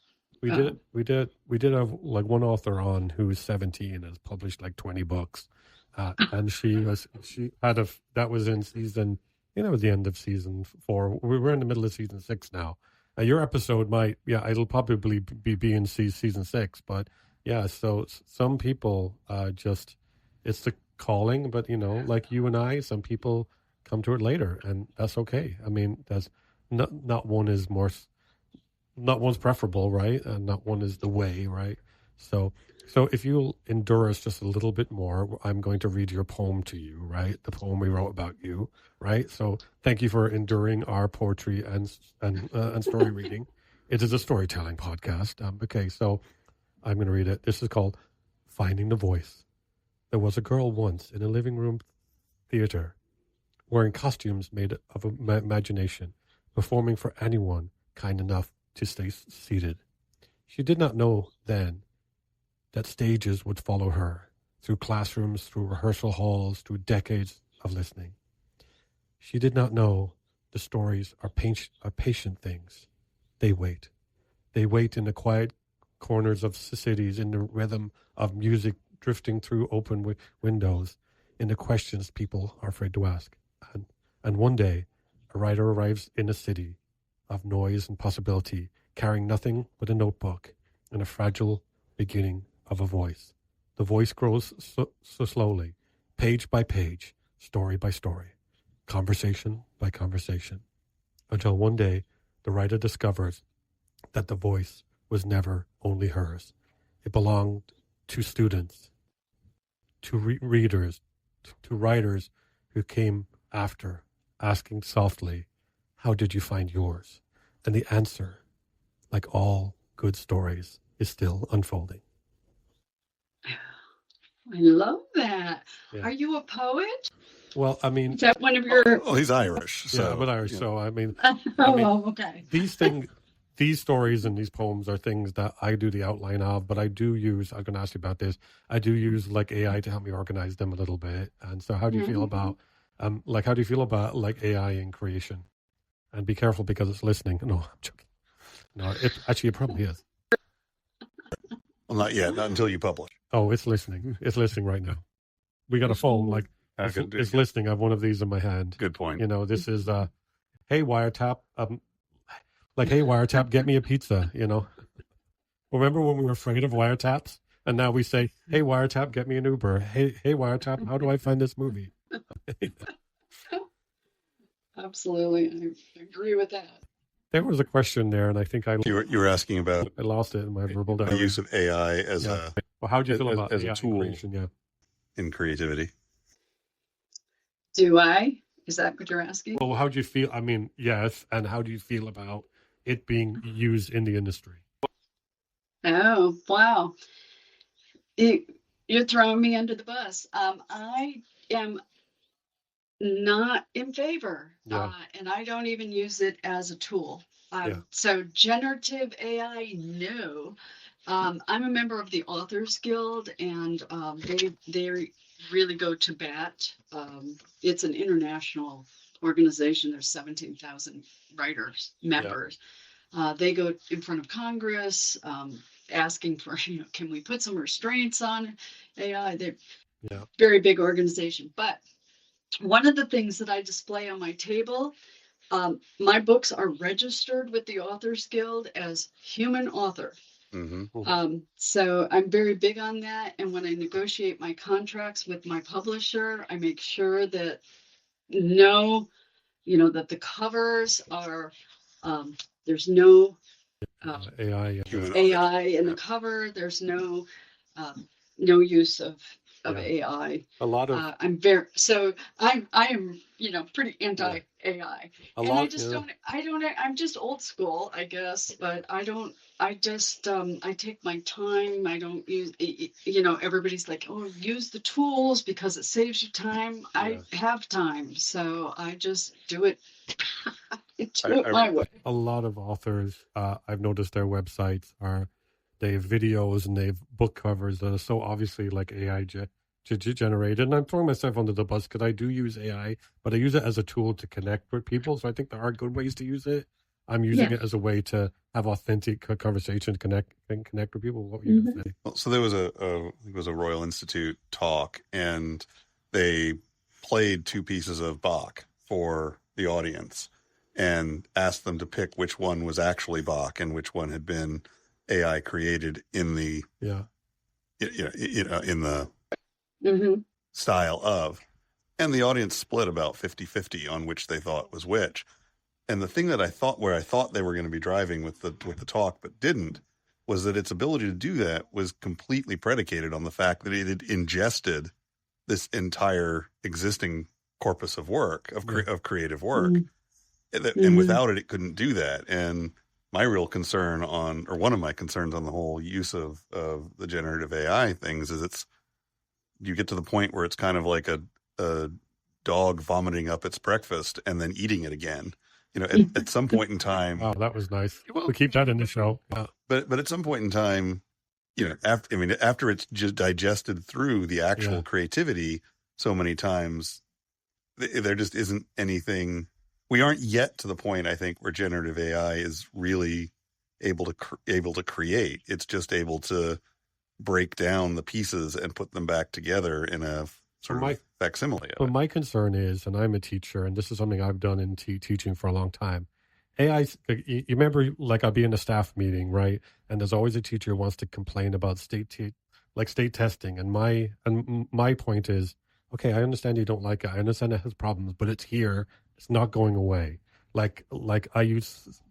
We did have like one author on who's 17 and has published like 20 books. And that was in season, it was the end of season 4. We're in the middle of season 6 now. Your episode it'll probably be in season 6, but yeah, so some people just, it's the calling, but like you and I, some people come to it later, and that's okay. I mean, that's not one is more, not one's preferable, right? And not one is the way, right? So if you'll endure us just a little bit more, I'm going to read your poem to you, right? The poem we wrote about you, right? So thank you for enduring our poetry and story reading. It is a storytelling podcast. Okay, so I'm going to read it. This is called Finding the Voice. There was a girl once in a living room theater, wearing costumes made of imagination, performing for anyone kind enough to stay seated. She did not know then that stages would follow her, through classrooms, through rehearsal halls, through decades of listening. She did not know the stories are patient things. They wait. They wait in the quiet corners of cities, in the rhythm of music drifting through open windows, in the questions people are afraid to ask. And one day, a writer arrives in a city of noise and possibility, carrying nothing but a notebook and a fragile beginning of a voice. The voice grows so slowly, page by page, story by story, conversation by conversation, until one day the writer discovers that the voice was never only hers. It belonged to students, to readers, to writers who came after, asking softly, "How did you find yours?" And the answer, like all good stories, is still unfolding. I love that. Yeah. Are you a poet? Well, I mean, Is that one of your? Oh, he's Irish. So, yeah, I'm Irish. So I mean, Okay. these stories and these poems are things that I do the outline of, but I do use, I'm going to ask you about this, I do use like AI to help me organize them a little bit. And so how do you feel about, how do you feel about like AI in creation? And be careful because it's listening. No, I'm joking. No, it probably is. Well, not yet, not until you publish. Oh, it's listening. It's listening right now. We got a phone, like, it's listening. I have one of these in my hand. Good point. This is, hey, wiretap, hey, wiretap, get me a pizza, Remember when we were afraid of wiretaps? And now we say, hey, wiretap, get me an Uber. Hey, wiretap, how do I find this movie? Absolutely. I agree with that. There was a question there, and I think you were asking about I lost it in my verbal diary. the use of AI as Well, how do you feel about as AI a tool creation? in creativity? Do I? Is that what you're asking? Well, how do you feel? I mean, yes, and how do you feel about it being used in the industry? Oh, wow. You're throwing me under the bus. I am not in favor, and I don't even use it as a tool. So generative AI, no. I'm a member of the Authors Guild, and they really go to bat. It's an international organization. There's 17,000 writers, members. They go in front of Congress, asking for, can we put some restraints on AI? They're very big organization. But one of the things that I display on my table, my books are registered with the Authors Guild as human author. Mm-hmm. So I'm very big on that. And when I negotiate my contracts with my publisher, I make sure that that the covers are, there's no AI in the cover. There's no use of AI. A lot of I am pretty anti AI. I'm just old school, I guess, but I take my time. I don't use everybody's like, oh, use the tools because it saves you time. I have time, so I just do it my way. A lot of authors, I've noticed their websites are they have videos, and they have book covers that are so obviously like AI generated. And I'm throwing myself under the bus because I do use AI, but I use it as a tool to connect with people. So I think there are good ways to use it. I'm using it as a way to have authentic conversation, connect with people. What were you going to say? Well, so there was a Royal Institute talk, and they played two pieces of Bach for the audience and asked them to pick which one was actually Bach and which one had been AI created in the in the style of. And the audience split about 50-50 on which they thought was which. And the thing that I thought they were going to be driving with the talk, but didn't, was that its ability to do that was completely predicated on the fact that it had ingested this entire existing corpus of work, of creative work. And without it couldn't do that. And my real concern one of my concerns on the whole use of the generative AI things is you get to the point where it's kind of like a dog vomiting up its breakfast and then eating it again. At some point in time. Oh, that was nice. We'll keep that in the show. Yeah. But at some point in time, after it's just digested through the actual creativity so many times, there just isn't anything. We aren't yet to the point, I think, where generative AI is really able to create. It's just able to break down the pieces and put them back together in a sort of facsimile. But my concern is, and I'm a teacher, and this is something I've done in teaching for a long time. AI, you remember, like I'll be in a staff meeting, right? And there's always a teacher who wants to complain about state testing. And my point is, okay, I understand you don't like it. I understand it has problems, but it's here. It's not going away. Like I use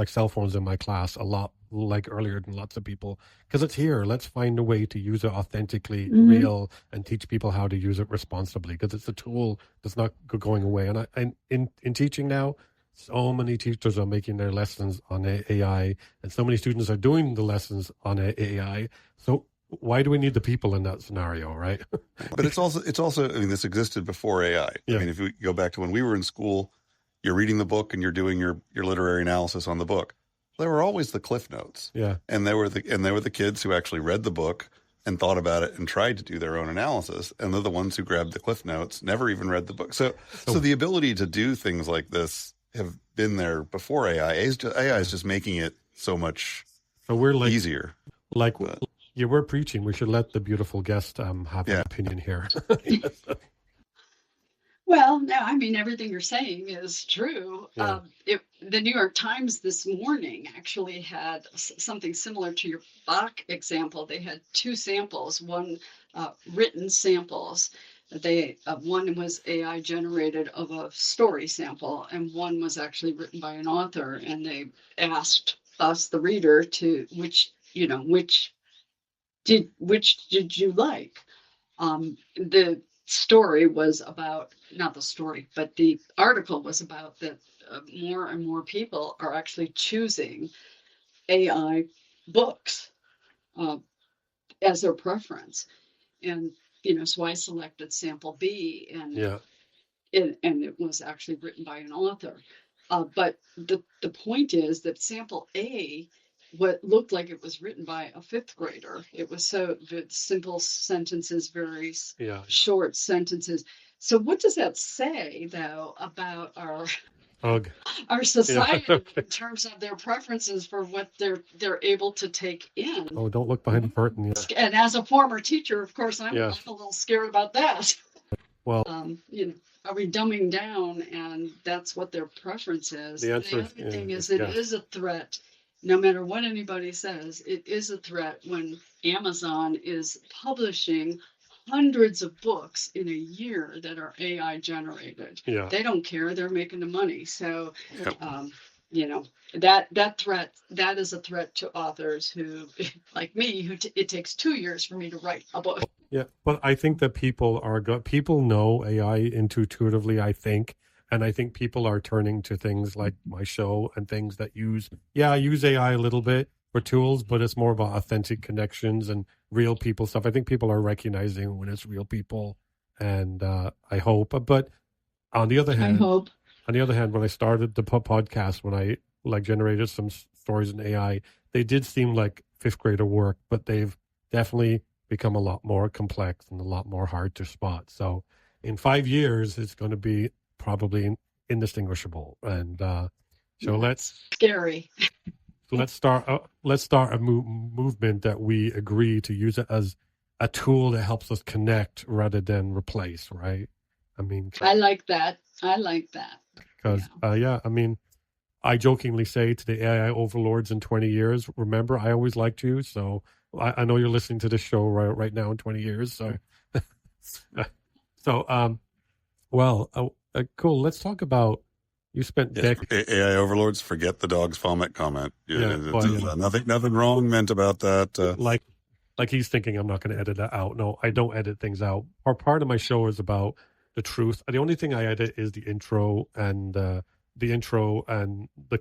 cell phones in my class a lot, earlier than lots of people, because it's here. Let's find a way to use it authentically, real, and teach people how to use it responsibly, because it's a tool that's not going away. And in teaching now, so many teachers are making their lessons on AI, and so many students are doing the lessons on AI. So why do we need the people in that scenario, right? But it's also, this existed before AI. Yeah. I mean, if we go back to when we were in school, you're reading the book and you're doing your literary analysis on the book. There were always the cliff notes. Yeah. And there were the kids who actually read the book and thought about it and tried to do their own analysis. And they're the ones who grabbed the cliff notes, never even read the book. So the ability to do things like this have been there before AI. AI is just making it so much easier. We're preaching. We should let the beautiful guest have an opinion here. Well, no, I mean, everything you're saying is true. Yeah. The New York Times this morning actually had something similar to your Bach example. They had two samples, one written samples. One was AI generated of a story sample, and one was actually written by an author. And they asked us, the reader, to which did you like? The story was about, not the story, but the article was about that more and more people are actually choosing AI books as their preference. And, so I selected sample B, and it was actually written by an author. But the point is that sample A, what looked like it was written by a fifth grader. It was so simple sentences, very short sentences. So what does that say, though, about our society in terms of their preferences for what they're able to take in? Oh, don't look behind the curtain. Yeah. And as a former teacher, of course, I'm a little scared about that. Well, are we dumbing down, and that's what their preference is? The answer the other thing is, it is a threat. No matter what anybody says, it is a threat when Amazon is publishing hundreds of books in a year that are AI generated. Yeah. They don't care. They're making the money. So, that threat, that is a threat to authors who, like me, it takes 2 years for me to write a book. Yeah, but I think that people know AI intuitively, I think. And I think people are turning to things like my show and things that I use AI a little bit for tools, but it's more about authentic connections and real people stuff. I think people are recognizing when it's real people, and I hope. But on the other hand, when I started the podcast, when I generated some stories in AI, they did seem like fifth grader work, but they've definitely become a lot more complex and a lot more hard to spot. So in 5 years, it's going to be probably indistinguishable. And so That's scary. let's start a movement that we agree to use it as a tool that helps us connect rather than replace, right? I mean, I like that. Because I mean, I jokingly say to the AI overlords in 20 years, remember, I always liked you. So I know you're listening to this show right now in 20 years. So, cool. Let's talk about, you spent decades. AI overlords, forget the dog's vomit comment. Yeah, Nothing wrong meant about that. Like he's thinking I'm not going to edit that out. No, I don't edit things out. Part of my show is about the truth. The only thing I edit is the intro and the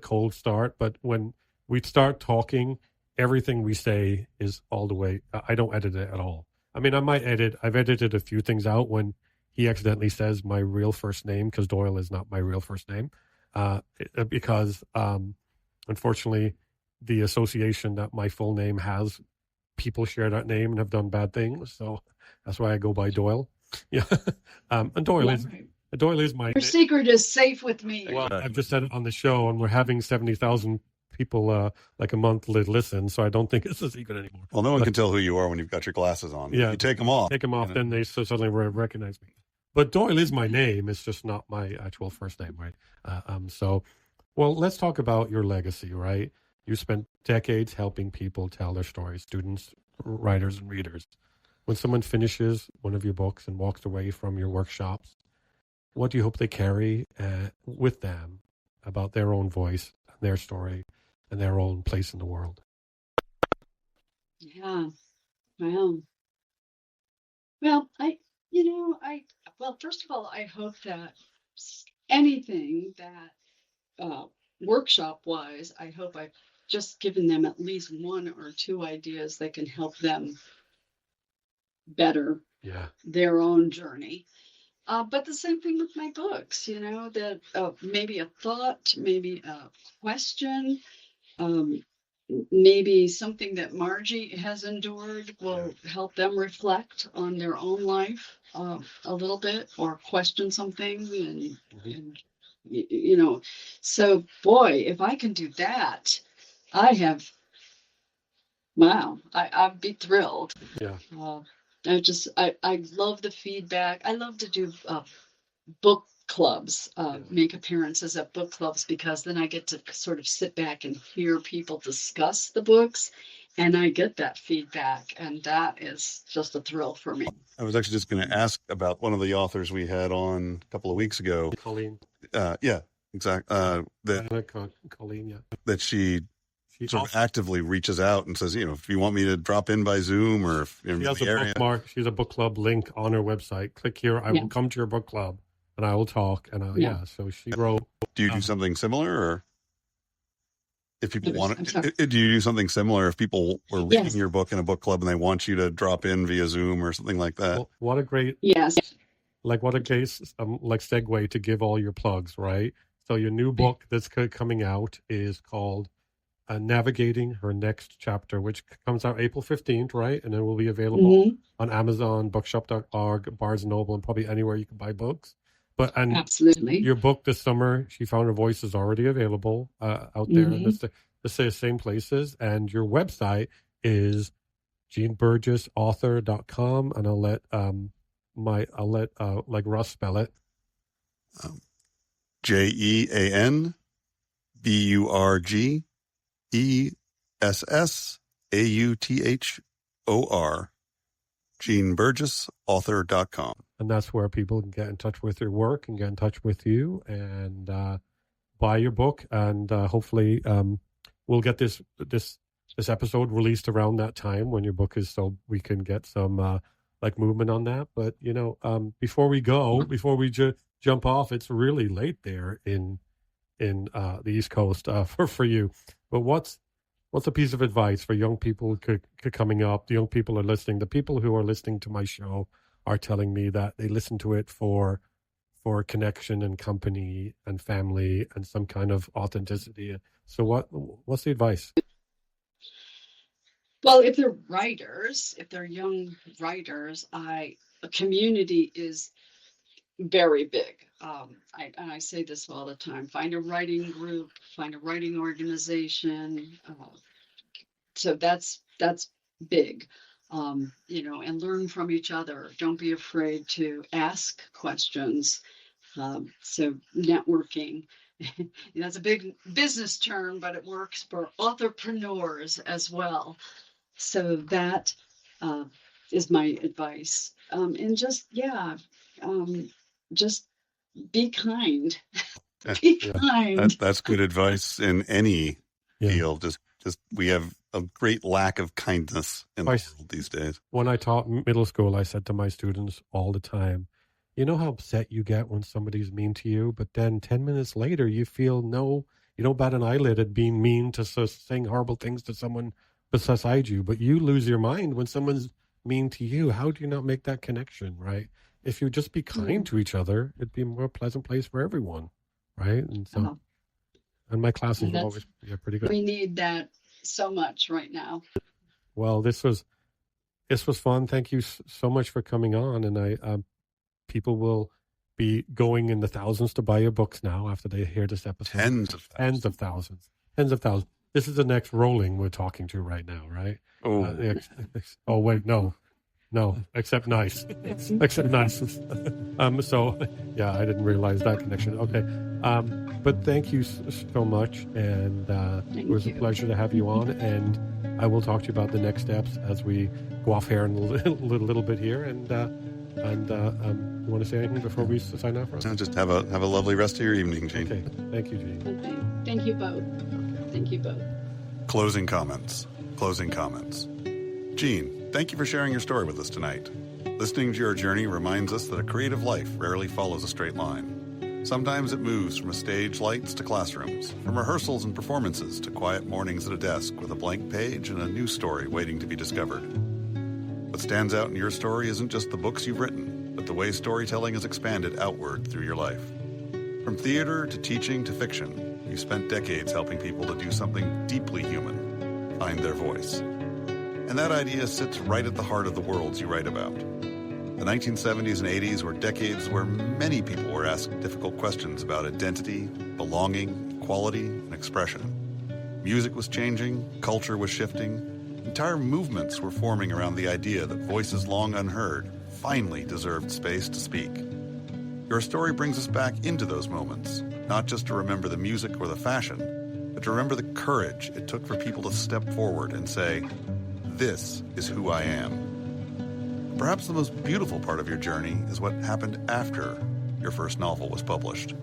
cold start. But when we start talking, everything we say is all the way. I don't edit it at all. I mean, I might edit. I've edited a few things out when he accidentally says my real first name, because Doyle is not my real first name. Because unfortunately, the association that my full name has, people share that name and have done bad things. So that's why I go by Doyle. Yeah. And Doyle is my... Your secret is safe with me. Well, I've just said it on the show, and we're having 70,000 people like a month listen, so I don't think it's a secret anymore. Well, no one can tell who you are when you've got your glasses on. Yeah. You take them off. Then they suddenly recognize me. But Doyle is my name. It's just not my actual first name, right? Well, let's talk about your legacy, right? You spent decades helping people tell their stories, students, writers, and readers. When someone finishes one of your books and walks away from your workshops, what do you hope they carry with them about their own voice, their story, and their own place in the world? Yeah. Well, first of all, I hope that anything that workshop-wise, I hope I've just given them at least one or two ideas that can help them better their own journey. But the same thing with my books, that maybe a thought, maybe a question, maybe something that Margie has endured will help them reflect on their own life a little bit, or question something and so boy, if I can do that, I'd be thrilled. Yeah. I love the feedback. I love to do book clubs, make appearances at book clubs, because then I get to sort of sit back and hear people discuss the books, and I get that feedback, and that is just a thrill for me. I was actually just going to ask about one of the authors we had on a couple of weeks ago. Colleen. Yeah, exactly. Colleen, yeah. That she sort of actively reaches out and says, if you want me to drop in by Zoom, or if she has a bookmark, she's a book club link on her website. Click here. I will come to your book club and I will talk. And so she wrote. Do you do something similar, or if people want it, do you do something similar if people were reading your book in a book club and they want you to drop in via Zoom or something like that? Well, what a great segue to give all your plugs, right? So your new book that's coming out is called Navigating Her Next Chapter, which comes out April 15th, right? And it will be available on Amazon, bookshop.org, Barnes & Noble, and probably anywhere you can buy books. Absolutely. Your book this summer, She Found Her Voice, is already available out there. And it's the same places. And your website is jeanburgessauthor.com. And I'll let Russ spell it. JeanBurgessauthor, JeanBurgessauthor.com. And that's where people can get in touch with your work and get in touch with you and buy your book. And hopefully we'll get this episode released around that time when your book is, so we can get some movement on that. But, before we jump off, it's really late there in the East Coast for you. But what's a piece of advice for young people coming up? The young people are listening. The people who are listening to my show are telling me that they listen to it for connection and company and family and some kind of authenticity. So what's the advice? Well, if they're writers, if they're young writers, a community is very big. And I say this all the time: find a writing group, find a writing organization. So that's big. And learn from each other. Don't be afraid to ask questions. So networking, that's a big business term, but it works for entrepreneurs as well. So that uh, is my advice. And just be kind. Be Yeah. kind. That's good advice in any Yeah. field. Just we have a great lack of kindness in the Twice. world these days. When I taught middle school, I said to my students all the time, you know how upset you get when somebody's mean to you, but then 10 minutes later, you feel you don't bat an eyelid at being mean to saying horrible things to someone beside you, but you lose your mind when someone's mean to you. How do you not make that connection, right? If you just be kind to each other, it'd be a more pleasant place for everyone, right? And so, and my classes And were always pretty good. We need that so much right now. Well, this was fun. Thank you so much for coming on. And people will be going in the thousands to buy your books now after they hear this episode. Tens of thousands. This is the next rolling we're talking to right now, right? Oh, Oh wait, no, except nice, except nice. So yeah, I didn't realize that connection. Okay. But thank you so much, and it was a pleasure to have you on. And I will talk to you about the next steps as we go off here in a little bit here. And you want to say anything before we sign off? just have a lovely rest of your evening, Jean. Okay, thank you, Jean. Okay. Thank you both. Thank you both. Closing comments. Jean, thank you for sharing your story with us tonight. Listening to your journey reminds us that a creative life rarely follows a straight line. Sometimes it moves from stage lights to classrooms, from rehearsals and performances to quiet mornings at a desk with a blank page and a new story waiting to be discovered. What stands out in your story isn't just the books you've written, but the way storytelling has expanded outward through your life. From theater to teaching to fiction, you spent decades helping people to do something deeply human, find their voice. And that idea sits right at the heart of the worlds you write about. The 1970s and 80s were decades where many people were asked difficult questions about identity, belonging, equality, and expression. Music was changing, culture was shifting, entire movements were forming around the idea that voices long unheard finally deserved space to speak. Your story brings us back into those moments, not just to remember the music or the fashion, but to remember the courage it took for people to step forward and say, "This is who I am." Perhaps the most beautiful part of your journey is what happened after your first novel was published.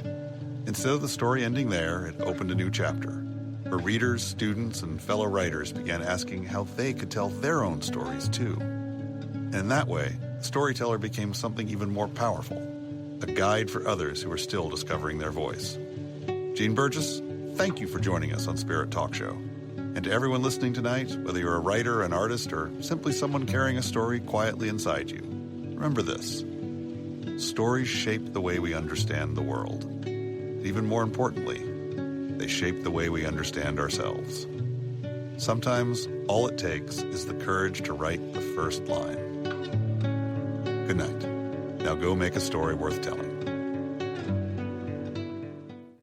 Instead of the story ending there, it opened a new chapter, where readers, students, and fellow writers began asking how they could tell their own stories too. And in that way, the storyteller became something even more powerful, a guide for others who are still discovering their voice. Jean Burgess, thank you for joining us on Spirit Talk Show. And to everyone listening tonight, whether you're a writer, an artist, or simply someone carrying a story quietly inside you, remember this: stories shape the way we understand the world. And even more importantly, they shape the way we understand ourselves. Sometimes all it takes is the courage to write the first line. Good night. Now go make a story worth telling.